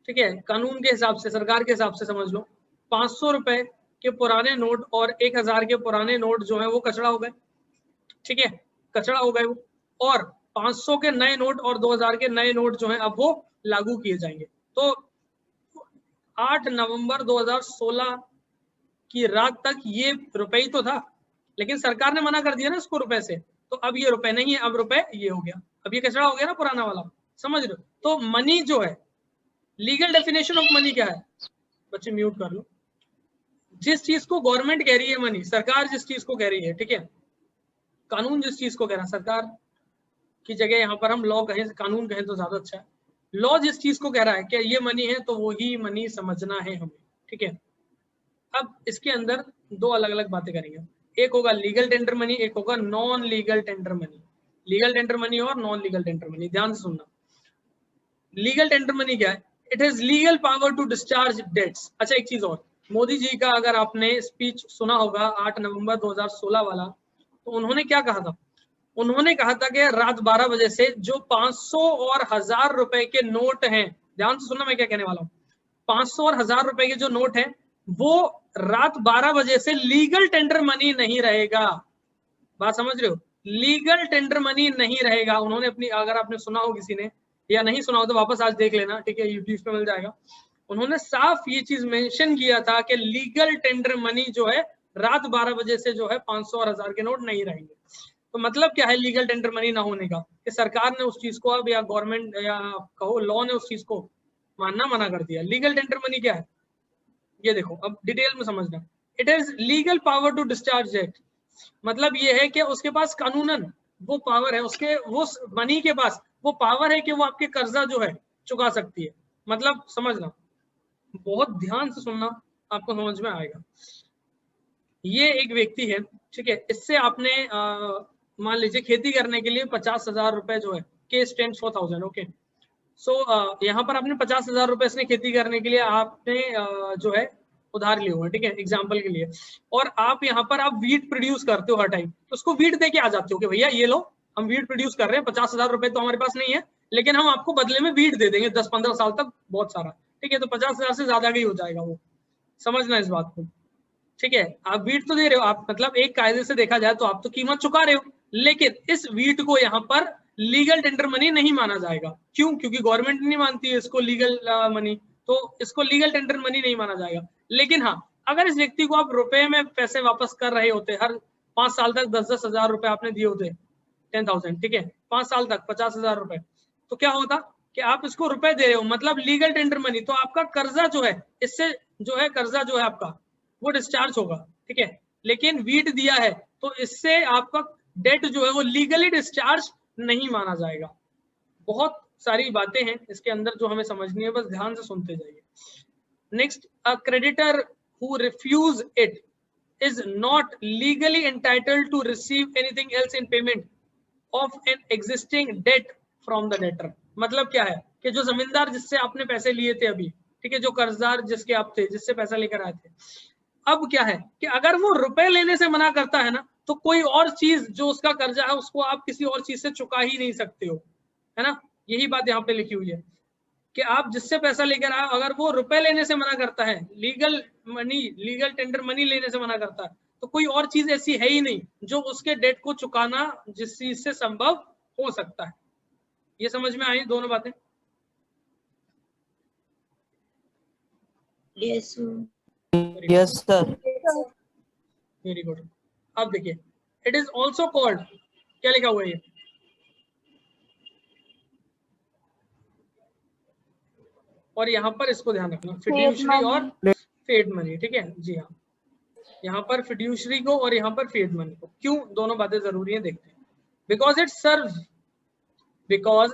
ठीक है, कानून के हिसाब से, सरकार के हिसाब से समझ लो 500 रुपए के पुराने नोट और 1000 के पुराने नोट जो है वो कचड़ा हो गए। ठीक है, कचड़ा हो गए वो, और 500 के नए नोट और 2000 के नए नोट जो हैं अब वो लागू किए जाएंगे। तो 8 नवंबर 2016 की रात तक ये रुपए ही तो था, लेकिन सरकार ने मना कर दिया ना इसको रुपए से, तो अब ये रुपए नहीं है, अब रुपए ये हो गया, अब ये कचरा हो गया ना पुराना वाला, समझ रहे हो? तो मनी जो है, लीगल डेफिनेशन ऑफ मनी क्या है, बच्चे म्यूट कर लो। जिस चीज को गवर्नमेंट कह रही है मनी, सरकार जिस चीज को कह रही है, ठीक है, कानून जिस चीज को कह रहा है, सरकार की जगह यहाँ पर हम लॉ कहें, कानून कहें तो ज्यादा अच्छा है। लॉ जिस चीज को कह रहा है कि ये मनी है तो वही मनी समझना है हमें। ठीक है, अब इसके अंदर 2 अलग अलग बातें करेंगे, एक होगा लीगल टेंडर मनी, एक होगा non legal tender money. Legal tender money और नॉन लीगल टेंडर मनी, ध्यान से सुनना। लीगल टेंडर मनी क्या है, it is legal power to discharge debts. अच्छा, एक चीज और, मोदी जी का अगर आपने स्पीच सुना होगा 8 नवंबर 2016 वाला, तो उन्होंने क्या कहा था, उन्होंने कहा था कि रात 12 बजे से जो 500 और 1000 रुपए के नोट हैं, ध्यान से सुनना मैं क्या कहने वाला हूँ, 500 और 1000 रुपए के जो नोट हैं वो रात 12 बजे से लीगल टेंडर मनी नहीं रहेगा। बात समझ रहे हो, लीगल टेंडर मनी नहीं रहेगा। उन्होंने अपनी, अगर आपने सुना हो किसी ने या नहीं सुना हो तो वापस आज देख लेना, ठीक है, यूट्यूब पे मिल जाएगा। उन्होंने साफ ये चीज मेंशन किया था कि लीगल टेंडर मनी जो है रात 12 बजे से जो है 500 और 1000 के नोट नहीं रहेंगे। तो मतलब क्या है लीगल टेंडर मनी ना होने का, कि सरकार ने उस चीज को अब, या गवर्नमेंट या कहो लॉ ने उस चीज को मानना मना कर दिया। लीगल टेंडर मनी क्या है ये देखो, अब डिटेल में समझना। It is legal power to discharge debt, मतलब ये है कि उसके पास कानूनन वो पावर है, उसके वो मनी के पास वो पावर है कि वो आपके कर्जा जो है चुका सकती है। मतलब समझना, बहुत ध्यान से सुनना, आपको समझ में आएगा। ये एक व्यक्ति है, ठीक है, इससे आपने मान लीजिए खेती करने के लिए 50,000 रुपए जो है, केस 10,000, ओके। सो यहाँ पर आपने 50,000 रुपए इसने खेती करने के लिए आपने जो है उधार लिए हुए, ठीक है, एग्जाम्पल के लिए। और आप यहाँ पर आप वीट प्रोड्यूस करते हो हर टाइम, तो उसको वीट दे के आ जाते हो कि भैया ये लो, हम वीट प्रोड्यूस कर रहे हैं, 50,000 रुपए तो हमारे पास नहीं है, लेकिन हम आपको बदले में वीट दे देंगे 10-15 साल तक, बहुत सारा, ठीक है। तो 50,000 से ज्यादा का ही हो जाएगा वो, समझना इस बात को, ठीक है। आप वीट तो दे रहे हो, आप मतलब एक कायदे से देखा जाए तो आप तो कीमत चुका रहे हो, लेकिन इस वीट को यहाँ पर लीगल टेंडर मनी नहीं माना जाएगा। क्यों? क्योंकि गवर्नमेंट नहीं मानती है इसको लीगल मनी, तो इसको लीगल टेंडर मनी नहीं माना जाएगा। लेकिन हाँ, अगर इस व्यक्ति को आप रुपए में पैसे वापस कर रहे होते, हर 5 साल तक 10-10 हजार रुपए आपने दिए होते, 10,000, ठीक है, 5 साल तक 50,000 रुपए, तो क्या होता कि आप इसको रुपए दे रहे हो, मतलब लीगल टेंडर मनी, तो आपका कर्जा जो है, इससे जो है कर्जा जो है आपका वो डिस्चार्ज होगा, ठीक है। लेकिन वीट दिया है तो इससे आपका डेट जो है वो लीगली डिस्चार्ज नहीं माना जाएगा। बहुत सारी बातें हैं इसके अंदर जो हमें समझनी है, बस ध्यान से सुनते जाइए। Next, a creditor who refuse it is not legally entitled to receive anything else in payment of an existing debt from the debtor। मतलब क्या है कि जो जमींदार जिससे आपने पैसे लिए थे अभी, ठीक है, जो कर्जदार जिसके आप थे, जिससे पैसा लेकर आए थे, अब क्या है कि अगर वो रुपए लेने से मना करता है ना, तो कोई और चीज जो उसका कर्जा है उसको आप किसी और चीज से चुका ही नहीं सकते हो, है ना। यही बात यहाँ पे लिखी हुई है कि आप जिससे पैसा लेकर आए, अगर वो रुपए लेने से मना करता है, legal money, legal tender money लेने से मना करता है, तो कोई और चीज ऐसी है ही नहीं जो उसके डेट को चुकाना जिस चीज से संभव हो सकता है। ये समझ में आई दोनों बातें? Yes, sir. Yes sir. Very good. अब देखिए, इट इज ऑल्सो कॉल्ड, क्या लिखा हुआ है ये, और यहाँ पर इसको ध्यान रखना, फिड्यूशरी और फेड मनी, ठीक है जी हाँ। यहाँ पर फिड्यूशरी को और यहाँ पर फेड मनी को, क्यों दोनों बातें जरूरी है देखते हैं। Because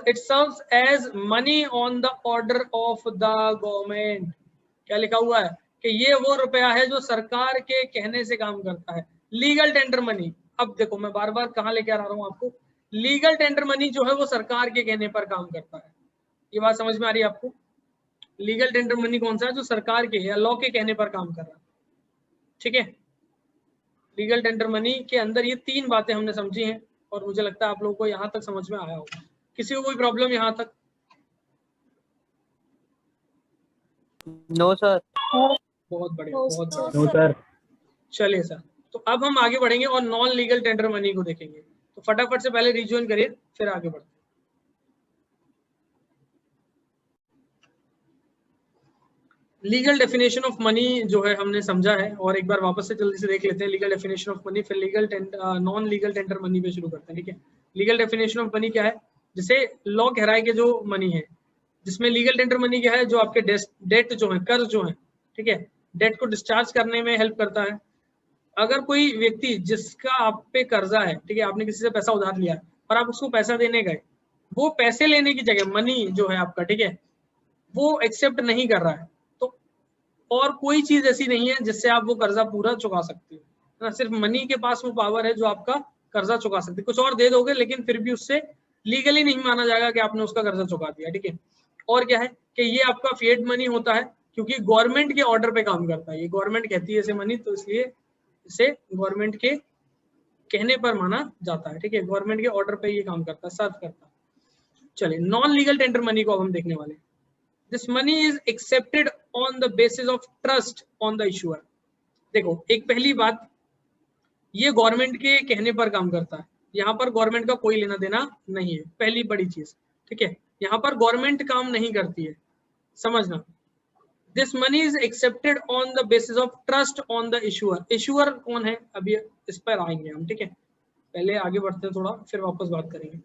it serves as money on the order of the government. क्या लिखा हुआ है कि ये वो रुपया है जो सरकार के कहने से काम करता है, लीगल टेंडर मनी। अब देखो मैं बार बार कहाँ लेके आ रहा हूँ आपको, लीगल टेंडर मनी जो है वो सरकार के कहने पर काम करता है। ये बात समझ में आ रही है आपको? लीगल टेंडर मनी कौन सा है? जो सरकार के या लॉ के कहने पर काम कर रहा है, ठीक है। लीगल टेंडर मनी के अंदर ये 3 बातें हमने समझी हैं, और मुझे लगता है आप लोगों को यहाँ तक समझ में आया होगा। किसी को कोई प्रॉब्लम यहाँ तक? No sir. बहुत बढ़िया, बहुत बढ़िया। चलिए सर, तो अब हम आगे बढ़ेंगे और नॉन लीगल टेंडर मनी को देखेंगे। तो फटाफट से पहले रिज्वाइन करिए, फिर आगे बढ़ते हैं। लीगल डेफिनेशन ऑफ मनी जो है हमने समझा है, और एक बार वापस से जल्दी से देख लेते हैं लीगल डेफिनेशन ऑफ मनी, फिर legal non legal tender money पे शुरू करते हैं, ठीक है। लीगल डेफिनेशन ऑफ मनी क्या है? जिसे लॉ कह रहा है कि जो मनी है, जिसमें लीगल टेंडर मनी क्या है? जो आपके डेट जो है, कर्ज जो है, ठीक है, डेट को डिस्चार्ज करने में हेल्प करता है। अगर कोई व्यक्ति जिसका आप पे कर्जा है, ठीक है, आपने किसी से पैसा उधार लिया और आप उसको पैसा देने गए, वो पैसे लेने की जगह मनी जो है आपका, ठीक है, वो एक्सेप्ट नहीं कर रहा है, तो और कोई चीज ऐसी नहीं है जिससे आप वो कर्जा पूरा चुका सकते हो, ना सिर्फ मनी के पास वो पावर है जो आपका कर्जा चुका सकते। कुछ और दे दोगे लेकिन फिर भी उससे लीगली नहीं माना जाएगा कि आपने उसका कर्जा चुका दिया, ठीक है। और क्या है कि ये आपका फिएट मनी होता है, क्योंकि गवर्नमेंट के ऑर्डर पे काम करता है, ये गवर्नमेंट कहती है इसे मनी, तो इसलिए इसे गवर्नमेंट के कहने पर माना जाता है, ठीक है, गवर्नमेंट के ऑर्डर पे ये काम करता है, सर्व करता है। चलिए, नॉन लीगल टेंडर मनी को अब हम देखने वाले हैं। This money is accepted on the basis of trust on the issuer. देखो, एक पहली बात, ये गवर्नमेंट के कहने पर काम करता है, यहाँ पर गवर्नमेंट का कोई लेना देना नहीं है, पहली बड़ी चीज, ठीक है। यहाँ पर गवर्नमेंट काम नहीं करती है, समझना। This money is accepted on the basis of trust on the issuer. Issuer कौन है अभी इस पर आएंगे हम, ठीक है। पहले आगे बढ़ते हैं थोड़ा, फिर वापस बात करेंगे।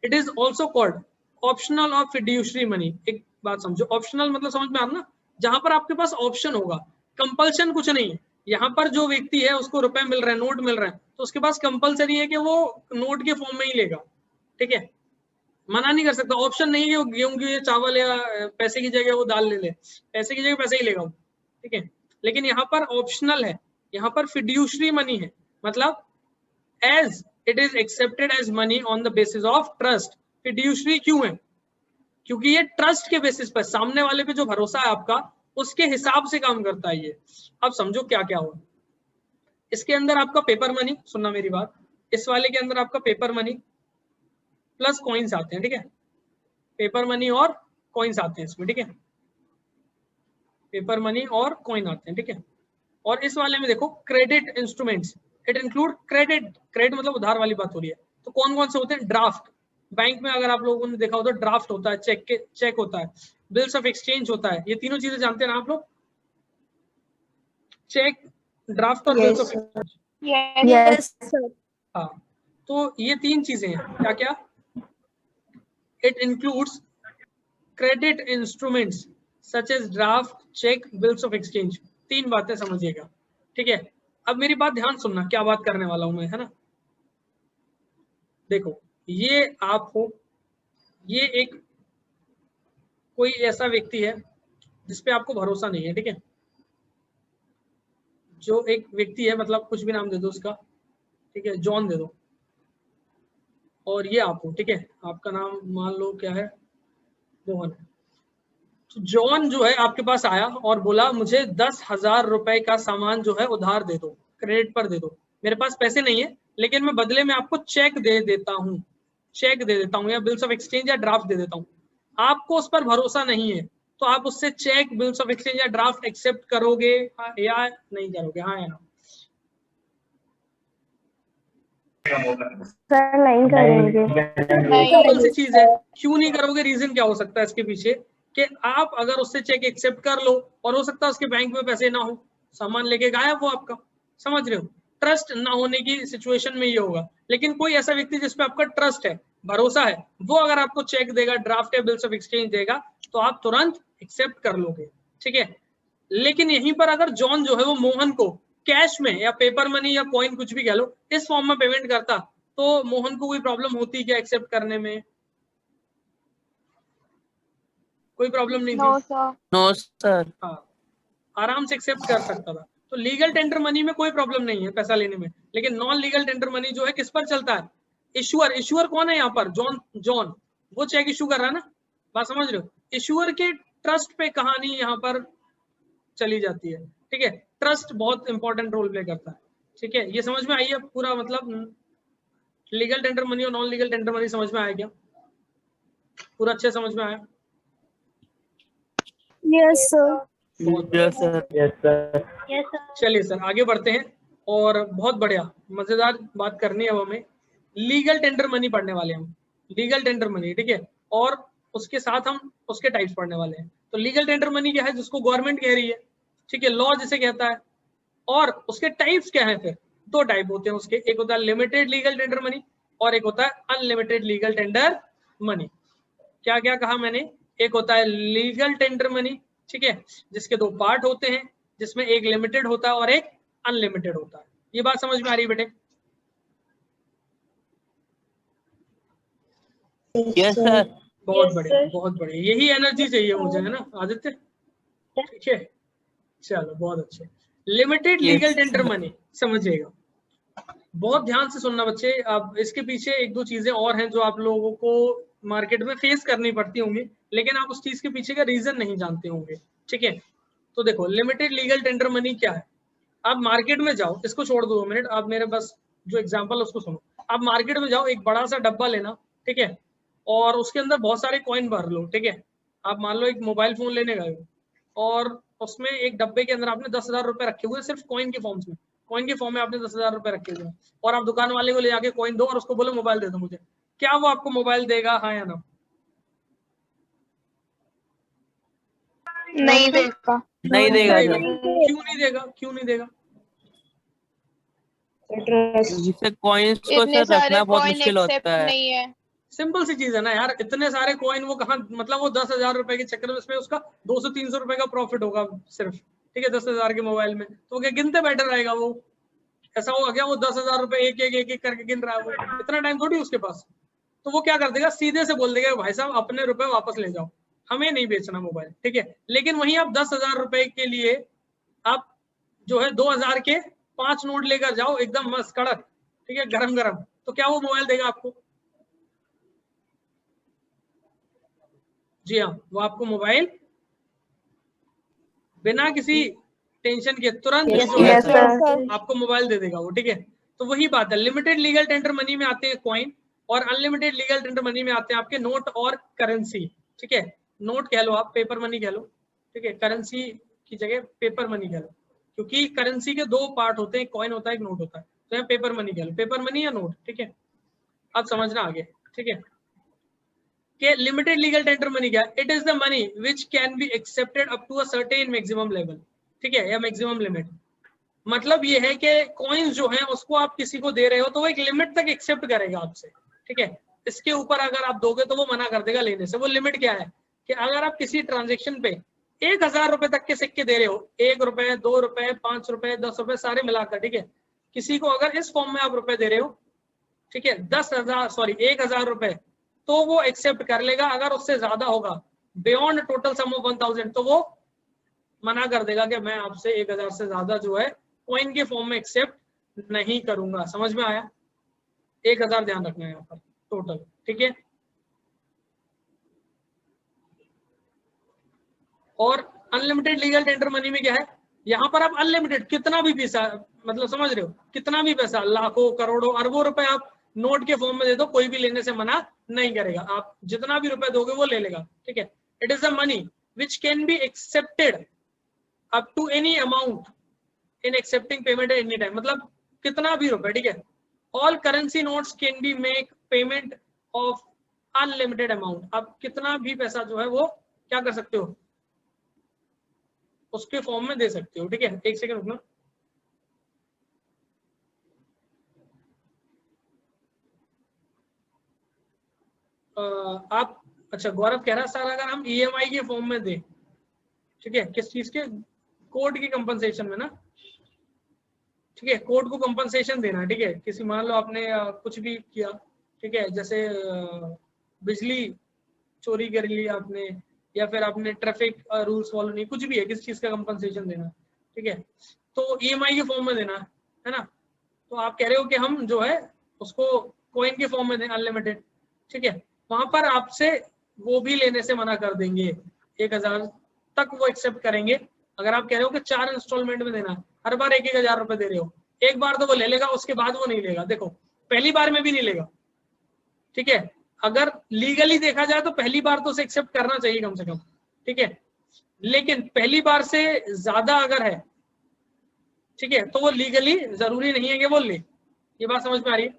It is also called optional of fiduciary money. एक बात समझो, ऑप्शनल मतलब समझ में आ रहा ना, जहां पर आपके पास ऑप्शन होगा, कंपल्शन कुछ नहीं है। यहाँ पर जो व्यक्ति है उसको रुपए मिल रहे हैं, नोट मिल रहे हैं, तो उसके पास कंपल्सरी है कि वो नोट के फॉर्म में ही लेगा, ठीक है। मना नहीं कर सकता, ऑप्शन नहीं है वो गेहूं की चावल या पैसे की जगह वो दाल ले ले, पैसे की जगह पैसे ही लेगा वो, ठीक है। लेकिन यहाँ पर ऑप्शनल है, यहाँ पर फिड्यूशरी मनी है, मतलब as it is accepted as money on the basis of trust. Fiduciary क्यों है? क्योंकि ये ट्रस्ट के बेसिस पर, सामने वाले पे जो भरोसा है आपका, उसके हिसाब से काम करता है ये। अब समझो क्या क्या हुआ इसके अंदर। आपका पेपर मनी, सुनना मेरी बात, इस वाले के अंदर आपका पेपर मनी प्लस कॉइन्स आते हैं, ठीक है। पेपर मनी और कॉइन्स आते हैं इसमें, ठीक है। पेपर मनी और कॉइन आते हैं, ठीक है। और इस वाले में देखो credit instruments, it include credit. Credit मतलब उधार वाली बात हो रही है। तो कौन कौन से होते हैं? ड्राफ्ट, बैंक में अगर आप लोगों ने देखा हो तो ड्राफ्ट होता है, चेक होता है, बिल्स ऑफ एक्सचेंज होता है। ये तीनों चीजें जानते हैं ना आप लोग? चेक, ड्राफ्ट और bills of exchange. Yes sir. हाँ, तो ये तीन चीजें हैं, क्या क्या? It includes credit instruments such as draft, cheque, bills of exchange. तीन बातें समझिएगा, ठीक है। अब मेरी बात ध्यान सुनना, क्या बात करने वाला हूं मैं, है ना। देखो, ये आप हो, ये एक कोई ऐसा व्यक्ति है जिसपे आपको भरोसा नहीं है, ठीक है। जो एक व्यक्ति है, मतलब कुछ भी नाम दे दो उसका, ठीक है, जॉन दे दो। और ये आप हो, ठीक है, आपका नाम मान लो क्या है, मोहन। तो जॉन जो है आपके पास आया और बोला मुझे 10,000 रुपए का सामान जो है उधार दे दो, क्रेडिट पर दे दो। मेरे पास पैसे नहीं है, लेकिन मैं बदले में आपको चेक दे देता हूँ, चेक दे देता हूँ या बिल्स ऑफ एक्सचेंज या ड्राफ्ट दे देता हूँ। आपको उस पर भरोसा नहीं है, तो आप उससे चेक, बिल्स ऑफ एक्सचेंज या ड्राफ्ट एक्सेप्ट करोगे या नहीं करोगे? हाँ या ना? सर नहीं करेंगे। कौन सी चीज है, क्यों नहीं करोगे? रीजन क्या हो सकता है इसके पीछे? कि आप अगर उससे चेक एक्सेप्ट कर लो और हो सकता है उसके बैंक में पैसे ना हो, सामान लेके गायब वो आपका, समझ रहे हो। ट्रस्ट ना होने की सिचुएशन में ये होगा। लेकिन कोई ऐसा व्यक्ति जिसपे आपका ट्रस्ट है, भरोसा है, वो अगर आपको चेक देगा, ड्राफ्ट या बिल्स ऑफ एक्सचेंज देगा, तो आप तुरंत एक्सेप्ट कर लोगे, ठीक है। लेकिन यहीं पर अगर जॉन जो है वो मोहन को कैश में या पेपर मनी या कॉइन, कुछ भी कह लो, इस फॉर्म में पेमेंट करता, तो मोहन को कोई प्रॉब्लम होती क्या एक्सेप्ट करने में? कोई प्रॉब्लम नहीं थी। No sir. हाँ, आराम से एक्सेप्ट कर सकता था। तो लीगल टेंडर मनी में कोई प्रॉब्लम नहीं है पैसा लेने में। लेकिन नॉन लीगल टेंडर मनी जो है किस पर चलता है? इशूअर। इशूअर कौन है यहाँ पर? जॉन वो चेक इशू कर रहा है ना, बात समझ रहे हो। इशूअर के ट्रस्ट पे कहानी यहाँ पर चली जाती है, ठीक है। ट्रस्ट बहुत इंपॉर्टेंट रोल प्ले करता है, ठीक है। ये समझ में आई है पूरा, मतलब लीगल टेंडर मनी और नॉन लीगल टेंडर मनी समझ में आया क्या? पूरा अच्छे समझ में आया? Yes sir. Yes sir. Yes sir. चलिए सर आगे बढ़ते हैं। और बहुत बढ़िया मजेदार बात करनी है अब हमें। लीगल टेंडर मनी पढ़ने वाले हम, लीगल टेंडर मनी, ठीक है। और उसके साथ हम उसके टाइप्स पढ़ने वाले हैं। तो लीगल टेंडर मनी क्या है? जिसको गवर्नमेंट कह रही है, ठीक है, लॉ जिसे कहता है। और उसके टाइप्स क्या है? फिर दो टाइप होते हैं उसके, एक होता है लिमिटेड लीगल टेंडर मनी और एक होता है अनलिमिटेड लीगल टेंडर मनी। क्या क्या कहा मैंने? एक होता है लीगल टेंडर मनी, ठीक है, जिसके दो पार्ट होते हैं, जिसमें एक लिमिटेड होता है और एक अनलिमिटेड होता है। ये बात समझ में आ रही है बेटे? Yes sir. बहुत बढ़िया, बहुत बढ़िया। यही एनर्जी चाहिए मुझे, है ना आदित्य? ठीक है, चलो बहुत अच्छे। लिमिटेड लीगल टेंडर मनी समझिएगा, बहुत ध्यान से सुनना बच्चे। अब इसके पीछे एक दो चीजें और हैं जो आप लोगों को मार्केट में फेस करनी पड़ती होंगी, लेकिन आप उस चीज के पीछे का रीजन नहीं जानते होंगे, ठीक है। तो देखो, लिमिटेड लीगल टेंडर मनी क्या है? आप मार्केट में जाओ, इसको छोड़ दो 2 मिनट, आप मेरे बस जो एग्जांपल उसको सुनो। आप मार्केट में जाओ, एक बड़ा सा डब्बा लेना, ठीक है, और उसके अंदर बहुत सारे कॉइन भर लो, ठीक है। आप मान लो एक मोबाइल फोन लेने गए हो और उसमें एक डब्बे के अंदर आपने 10,000 रुपए रखे हुए सिर्फ कॉइन के फॉर्म्स में, कॉइन के फॉर्म में आपने 10,000 रुपए रखे हुए हैं और आप दुकान वाले को ले जाके कॉइन दो और उसको बोलो मोबाइल दे दो मुझे, क्या वो आपको मोबाइल देगा, हाँ या ना? नहीं देगा। नहीं देगा सर, क्यों नहीं देगा, क्यों नहीं देगा? जिससे कॉइन्स को इतने सर रखना सारे बहुत कॉइन मुश्किल एक्सेप्ट होता है। नहीं है। सिंपल सी चीज है ना यार, इतने सारे कॉइन वो कहाँ, मतलब वो 10,000 रुपए के चक्कर में उसमें उसका 200-300 रुपए का प्रॉफिट होगा सिर्फ, ठीक है, 10,000 के मोबाइल में, तो क्या गिनते बैठा रहेगा वो? ऐसा होगा क्या वो 10,000 रुपए एक करके गिन रहा है? वो इतना टाइम थोड़ी उसके पास। तो वो क्या कर देगा, सीधे से बोल देगा भाई साहब अपने रुपए वापस ले जाओ, हमें नहीं बेचना मोबाइल, ठीक है। लेकिन वहीं आप 10,000 रुपए के लिए आप जो है 2,000 के 5 नोट लेकर जाओ एकदम मस्त कड़क, ठीक है, गरम गरम, तो क्या वो मोबाइल देगा आपको? जी हाँ, वो आपको मोबाइल बिना किसी टेंशन के तुरंत जो है Yes, sir. आपको मोबाइल दे देगा वो, ठीक है। तो वही बात है, लिमिटेड लीगल टेंडर मनी में आते हैं कॉइन और अनलिमिटेड लीगल टेंडर मनी में आते हैं आपके नोट और करेंसी, ठीक है। नोट कह लो आप, पेपर मनी कह लो, ठीक है, करेंसी की जगह पेपर मनी कह लो, क्योंकि करेंसी के 2 पार्ट होते हैं, कॉइन होता है, एक नोट होता है, तो यहाँ पेपर मनी कह लो, पेपर मनी या नोट, ठीक है। अब समझना आगे, ठीक है, कि लिमिटेड लीगल टेंडर मनी क्या है? It is the money which can be accepted up to a certain maximum level, ठीक है, या मैक्सिमम लिमिट। मतलब ये है कि कॉइन्स जो हैं उसको आप किसी को दे रहे हो तो वो एक लिमिट तक एक्सेप्ट करेगा आपसे, ठीक है। इसके ऊपर अगर आप दोगे तो वो मना कर देगा लेने से। वो लिमिट क्या है कि अगर आप किसी ट्रांजेक्शन पे 1,000 रुपए तक के सिक्के दे रहे हो, 1 रुपए, 2 रुपए, 5 रुपए, 10 रुपए सारे मिलाकर, ठीक है, किसी को अगर इस फॉर्म में आप रुपए दे रहे हो, ठीक है, 1,000 रुपए, तो वो एक्सेप्ट कर लेगा। अगर उससे ज्यादा होगा बियॉन्ड टोटल सम ऑफ 1,000 तो वो मना कर देगा कि मैं आपसे 1,000 से ज्यादा जो है कॉइन के फॉर्म में एक्सेप्ट नहीं करूंगा। समझ में आया? 1,000 ध्यान रखना है यहाँ पर टोटल, ठीक है। और अनलिमिटेड लीगल टेंडर मनी में क्या है, यहाँ पर आप अनलिमिटेड कितना भी पैसा, मतलब समझ रहे हो, कितना भी पैसा, लाखों करोड़ों अरबों रुपए आप नोट के फॉर्म में दे दो, कोई भी लेने से मना नहीं करेगा। आप जितना भी रुपए दोगे वो ले लेगा, ठीक है। It is the money which can be accepted up to any amount in accepting payment at any time, मतलब कितना भी रुपए, ठीक है। All currency notes can be make payment of unlimited amount, आप कितना भी पैसा जो है वो क्या कर सकते हो, उसके फॉर्म में दे सकते हो, ठीक है। एक सेकंड रुकना। आप अच्छा, गौरव कह रहा है सर अगर हम ईएमआई के फॉर्म में दें, ठीक है, किस चीज के, कोर्ट की कंपनसेशन में ना, ठीक है, कोर्ट को कंपनसेशन देना, ठीक है। किसी मान लो आपने कुछ भी किया, ठीक है, जैसे बिजली चोरी कर ली आपने, या फिर आपने ट्रैफिक रूल्स फॉलो नहीं, कुछ भी है, किस चीज का कंपनसेशन देना, ठीक है, तो ईएमआई के फॉर्म में देना है ना। तो आप कह रहे हो कि हम जो है उसको कॉइन के फॉर्म में दें अनलिमिटेड, ठीक है, वहां पर आपसे वो भी लेने से मना कर देंगे, 1,000 तक वो एक्सेप्ट करेंगे। अगर आप कह रहे हो कि 4 इंस्टॉलमेंट में देना, हर बार 1,000 रुपए दे रहे हो, एक बार तो वो ले लेगा, उसके बाद वो नहीं लेगा। देखो पहली बार में भी नहीं लेगा, ठीक है, अगर लीगली देखा जाए तो पहली बार तो उसे एक्सेप्ट करना चाहिए कम से कम, ठीक है, लेकिन पहली बार से ज्यादा अगर है, ठीक है, तो वो लीगली जरूरी नहीं है कि वो ले। ये बात समझ में आ रही है?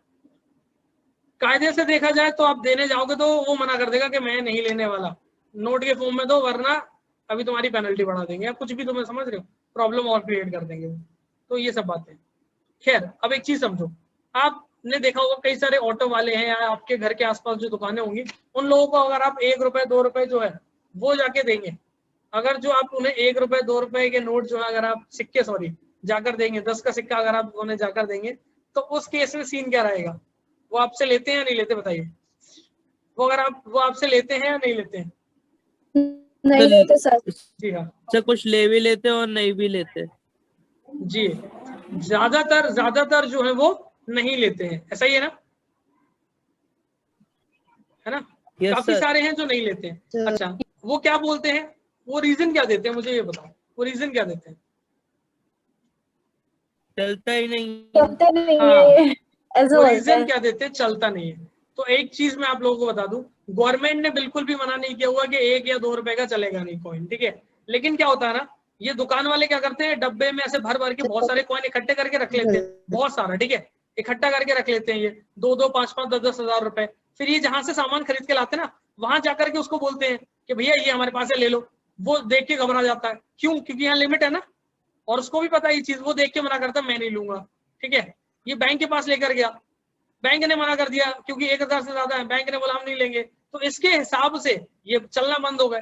कायदे से देखा जाए तो आप देने जाओगे तो वो मना कर देगा कि मैं नहीं लेने वाला, नोट के फॉर्म में दो वरना अभी तुम्हारी पेनल्टी बढ़ा देंगे, या कुछ भी तुम्हें समझ रहे हो, प्रॉब्लम और क्रिएट कर देंगे। तो ये सब बातें, खैर अब एक चीज समझो, आपने देखा होगा कई सारे ऑटो वाले हैं या आपके घर के आसपास जो दुकानें होंगी, उन लोगों को अगर आप 1 रुपए 2 रुपए जो है वो जाके देंगे, अगर जो आप उन्हें 1 रुपए 2 रुपए के नोट जो है अगर आप सिक्के जाकर देंगे, 10 का सिक्का अगर आप उन्हें जाकर देंगे, तो उस केस में सीन क्या रहेगा, वो आपसे लेते हैं या नहीं लेते बताइए? वो अगर आप वो आपसे लेते हैं या नहीं लेते हैं? नहीं लेते सर। जी हाँ सर, कुछ ले भी लेते और नहीं भी लेते। जी, ज्यादातर जो है वो नहीं लेते हैं, ऐसा ही है ना, है ना? Yes, काफी sir. सारे हैं जो नहीं लेते हैं। अच्छा, वो क्या बोलते हैं, वो रीजन क्या देते हैं, मुझे ये बताओ, वो रीजन क्या देते हैं? चलता ही नहीं। चलते नहीं हाँ, है, ऐसा वो बोलते रीजन हैं। क्या देते हैं, चलता नहीं है। तो एक चीज मैं आप लोगों को बता दूं, गवर्नमेंट ने बिल्कुल भी मना नहीं किया हुआ कि 1 या 2 रुपए का चलेगा नहीं कॉइन, ठीक है, लेकिन क्या होता है ना, ये दुकान वाले क्या करते हैं, डब्बे में ऐसे भर भर के बहुत सारे कॉइन इकट्ठे करके रख लेते हैं, बहुत सारा, ठीक है, इकट्ठा करके रख लेते हैं ये 2-2, 5-5, 10-10 हजार रुपए। फिर ये जहां से सामान खरीद के लाते हैं ना, वहां जाकर के उसको बोलते हैं कि भैया ये हमारे पास है, ले लो। वो देख के घबरा जाता है, क्यों? क्योंकि यहाँ लिमिट है ना, और उसको भी पता है ये चीज, वो देख के मना करता है, मैं नहीं लूंगा, ठीक है। ये बैंक के पास लेकर गया, बैंक ने मना कर दिया क्योंकि 1000 से ज्यादा है, बैंक ने बोला हम नहीं लेंगे, तो इसके हिसाब से ये चलना बंद हो गए,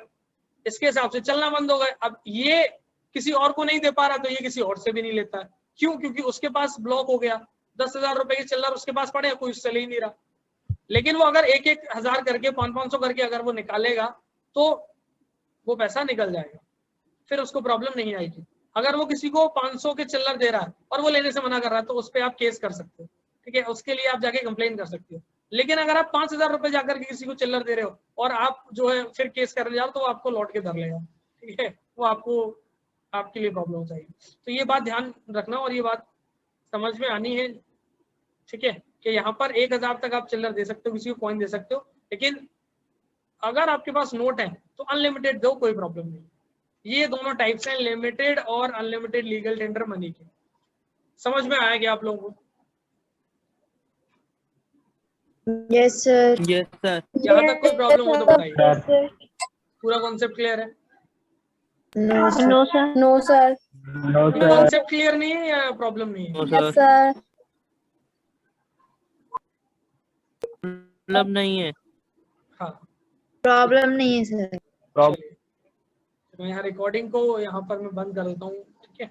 इसके हिसाब से चलना बंद हो गए। अब ये किसी और को नहीं दे पा रहा, तो ये किसी और से भी नहीं लेता है, क्यों? क्योंकि उसके पास ब्लॉक हो गया, 10,000 रुपए के चिल्लर उसके पास पड़े, कोई उससे ले ही नहीं रहा। लेकिन वो अगर 1-1 हजार करके, 500-500 करके अगर वो निकालेगा, तो वो पैसा निकल जाएगा, फिर उसको प्रॉब्लम नहीं आएगी। अगर वो किसी को 500 के चिल्लर दे रहा है और वो लेने से मना कर रहा है, तो उस पर आप केस कर सकते हो, ठीक है, उसके लिए आप जाके कंप्लेन कर सकते हो। लेकिन अगर आप 5,000 रुपए जाकर के किसी को चिल्लर दे रहे हो और आप जो है फिर केस करने जाओ, तो वो आपको लौट के धर लेगा, ठीक है, वो आपको, आपके लिए प्रॉब्लम हो जाएगी। तो ये बात ध्यान रखना और ये बात समझ में आनी है, ठीक है, कि यहाँ पर 1000 तक आप चिल्लर दे सकते हो, किसी को कॉइन दे सकते हो, लेकिन अगर आपके पास नोट है तो अनलिमिटेड दो, कोई प्रॉब्लम नहीं। ये दोनों टाइप्स हैं, लिमिटेड और अनलिमिटेड लीगल टेंडर मनी के। समझ में आया क्या आप लोगों को? Yes sir. Yes sir. यहाँ तक कोई प्रॉब्लम हो तो बताइए। पूरा कॉन्सेप्ट क्लियर है? No sir. No sir. Concept clear नहीं है या प्रॉब्लम नहीं है? No yes sir, sir. मतलब नहीं है। हाँ, प्रॉब्लम नहीं है सर। चलिए, तो मैं यहाँ रिकॉर्डिंग को यहाँ पर मैं बंद कर देता हूँ, ठीक है।